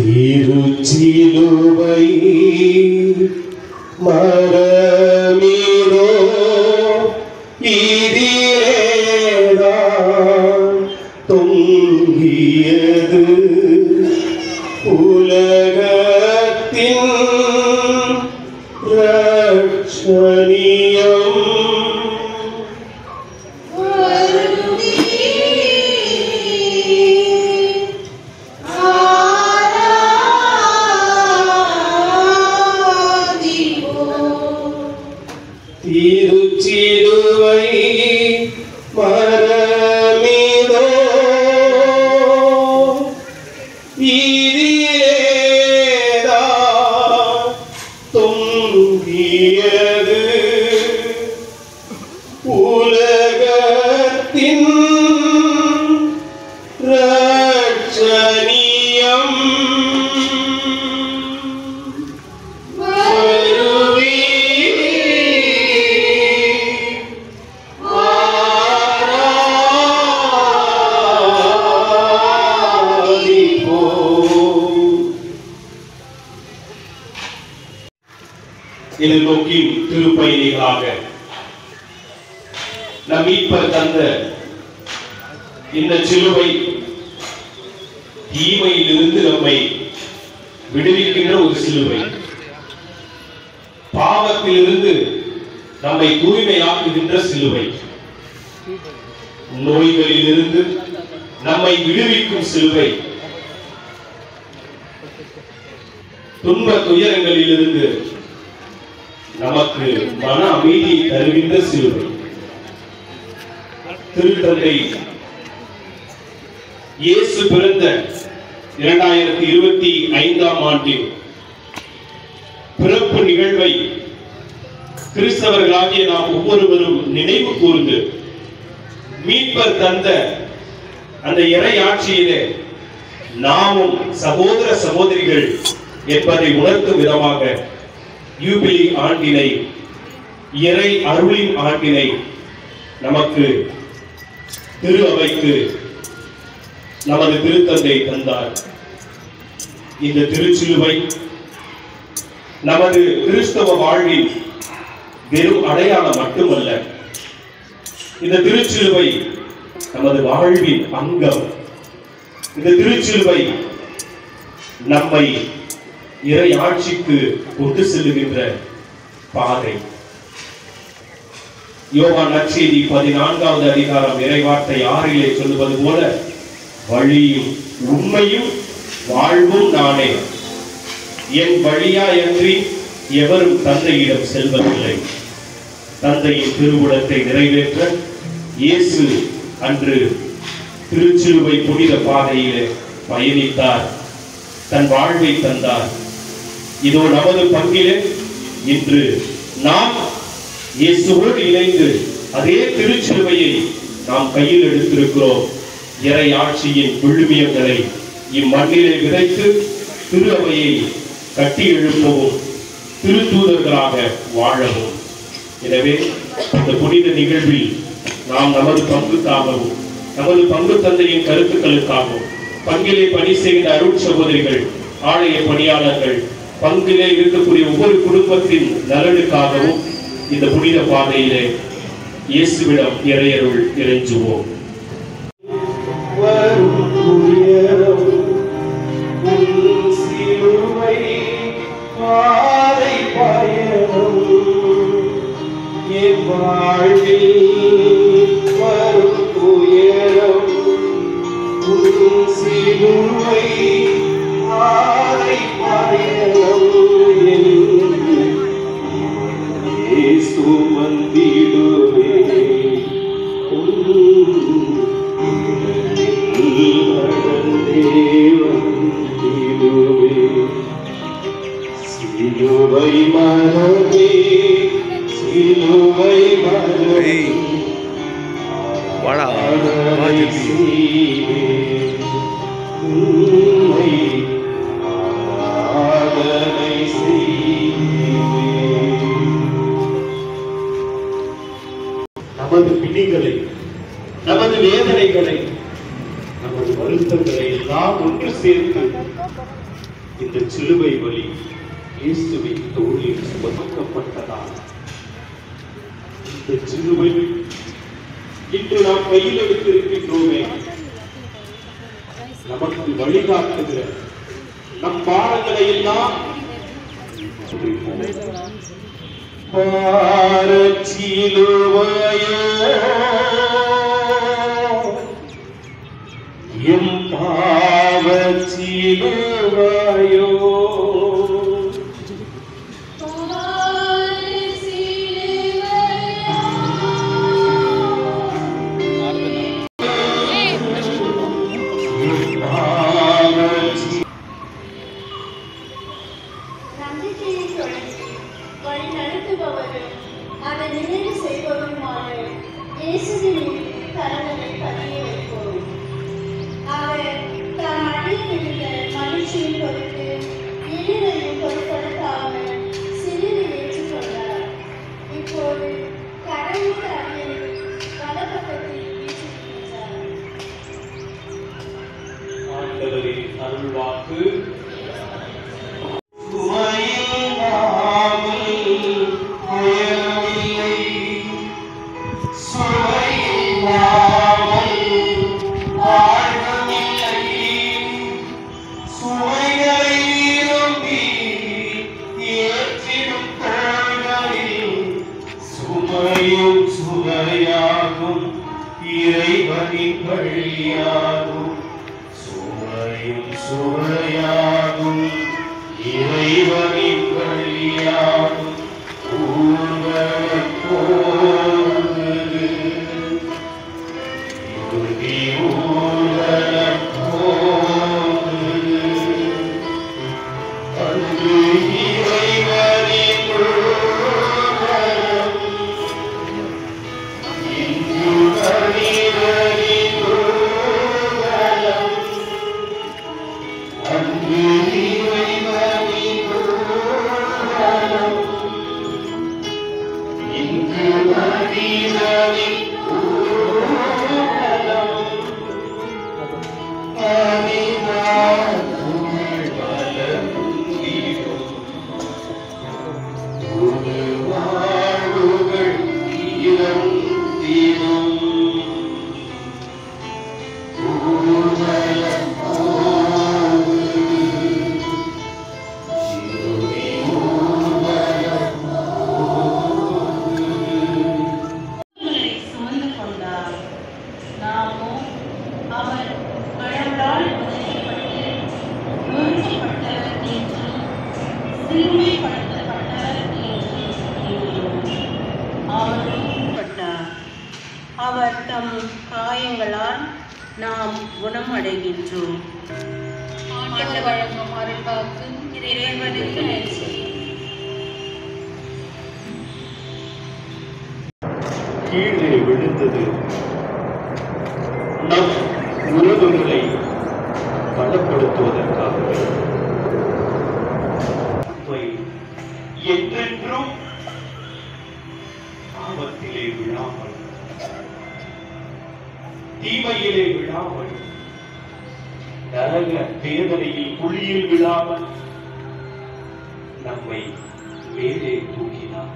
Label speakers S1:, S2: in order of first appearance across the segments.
S1: திருச்சிலுவை மரமீதோ இதிலேதான் தொங்கியது உலகத்தின் ரட்சணியம். திருச்சிலுவை மரமீதோ இதிலேதான் தொங்கியது உலகத்தின் ரட்சணியம். எதிர்நோக்கின் திருப்பயணிகளாக நம் மீட்பர் தந்த இந்த சிலுவை தீமையிலிருந்து நம்மை விடுவிக்கின்ற ஒரு சிலுவை, பாவத்திலிருந்து நம்மை தூய்மையாக்குகின்ற சிலுவை, நோய்களிலிருந்து நம்மை விடுவிக்கும் சிலுவை, துன்ப துயரங்களிலிருந்து நமக்கு மன அமைதியை தருகின்ற சிலுவை. திருத்தந்தை இயேசு பிறந்த 2025ஆம் ஆண்டில் பிறப்பு நிகழ்வை கிறிஸ்தவர்களாகிய நாம் ஒவ்வொருவரும் நினைவு கூர்ந்து மீட்பர் தந்த அந்த இறை ஆட்சியிலே நாமும் சகோதர சகோதரிகள் என்பதை உணர்த்தும் விதமாக யூபிலி ஆண்டினை, இறை அருளின் ஆண்டினை நமக்கு திரு அவைக்கு நமது திருத்தந்தை தந்தார். இந்த திருச்சிலுவை நமது கிறிஸ்தவ வாழ்வில் வெறும் அடையாளம் மட்டுமல்ல, இந்த திருச்சிலுவை நமது வாழ்வின் அங்கம். இந்த திருச்சிலுவை நம்மை இறை ஆட்சிக்கு கொண்டு செல்லுகின்ற பாதை. யோவான் நற்செய்தி 14வது அதிகாரம் இறைவார்த்தை 6 சொல்லுவது போல, வழியும் உண்மையும் வாழ்வும் நானே, என் வழியாயன்றி எவரும் தந்தையிடம் செல்வதில்லை. தந்தையின் திருவுளத்தை நிறைவேற்ற இயேசு அன்று திருச்சிலுவை புனித பாதையிலே பயணித்தார், தன் வாழ்வை தந்தார். இதோ நமது பங்கிலே இன்று நாம் இயேசுவோடு இணைந்து அதே திருச்சிலுவையை நாம் கையில் எடுத்திருக்கிறோம். இறை ஆட்சியின் விழுமியங்களை இம்மண்ணிலே விதைத்து திரு அவையை கட்டி எழுப்பவும் திருத்தூதர்களாக வாழவும். எனவே இந்த புனித நிகழ்வில் நாம் நமது பங்குக்காகவும் நமது பங்கு தந்தையின் கருத்துக்களுக்காகவும் பங்கிலே பணி செய்கிற அருள் சகோதரிகள், ஆலய பணியாளர்கள், பங்கிலே இருக்கக்கூடிய ஒவ்வொரு குடும்பத்தின் நலனுக்காகவும் இந்த புனித பாதையிலே இயேசுவிடம் இறையருள் இறைஞ்சுவோம். நமது பிடிகளை, நமது வேதனைகளை, நமது வருத்தங்களை எல்லாம் ஒன்று சேர்த்து இந்த சிலுவை வலி இயேசுவின் தோளில் சுமக்கப்பட்டதால் இந்த சிலுவை இன்று நாம் கையில் எடுத்திருக்கின்றோமே, நமக்கு வழிகாட்டுகிற நம் பாரங்களை எல்லாம் சிலுவையோ எம் பாவ சிலுவையோ அருள்வாக்கு சுவையாகும் இறைவனின் வழியாகும் சுவையாகும் இறைவனின் வழியாகும் ஊர்வலம் போகுது இறுதி ஊர்வலம் போகுது அன்று இறைவனின் ஊர்வலம் இன்று மனிதனின் ஊர்வலம் அன்று இறைவனின் ஊர்வலம் இன்று மனிதனின் ஊர்வலம் மனிதன் ஊர்வலம் தீரும் ஒரு வாழ்வுகள் தீரும் தீரும் ஊர்வலம்
S2: அவர் தம் காயங்களால் நாம் குணமடைகின்றோம்.
S3: ஆண்டவர் வழங்கும் அருள்வாக்கு
S2: இறைவனுக்கு நன்றி.
S1: கீழே விழுந்தது நம் உறவுகளை பலப்படுத்துவதற்காகவே. என்றென்றும் ஆபத்திலே விழாமல், தீமையிலே விழாமல், நரக வேதனையில் குழியில் விழாமல் நம்மை மேலே தூக்கினார்.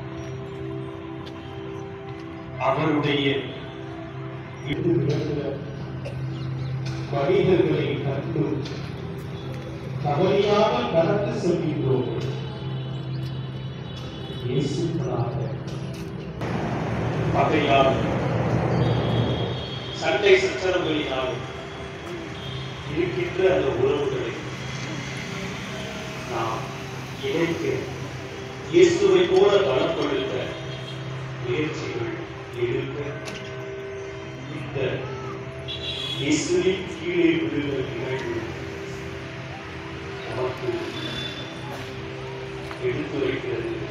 S1: அவருடைய மனிதர்களை கண்டு தவறியாமல் நடந்து செல்கின்றோம். பகையால், சண்டை சச்சரவுகளினால் இருக்கின்ற அந்த உறவுகளை நாம் இணைக்க இயேசுவை போல பலப்படுத்த முயற்சிகள் எடுக்க இந்த இயேசுவின் கீழே விழுகிற நிகழ்வு நமக்கு எடுத்துரைக்கிறது.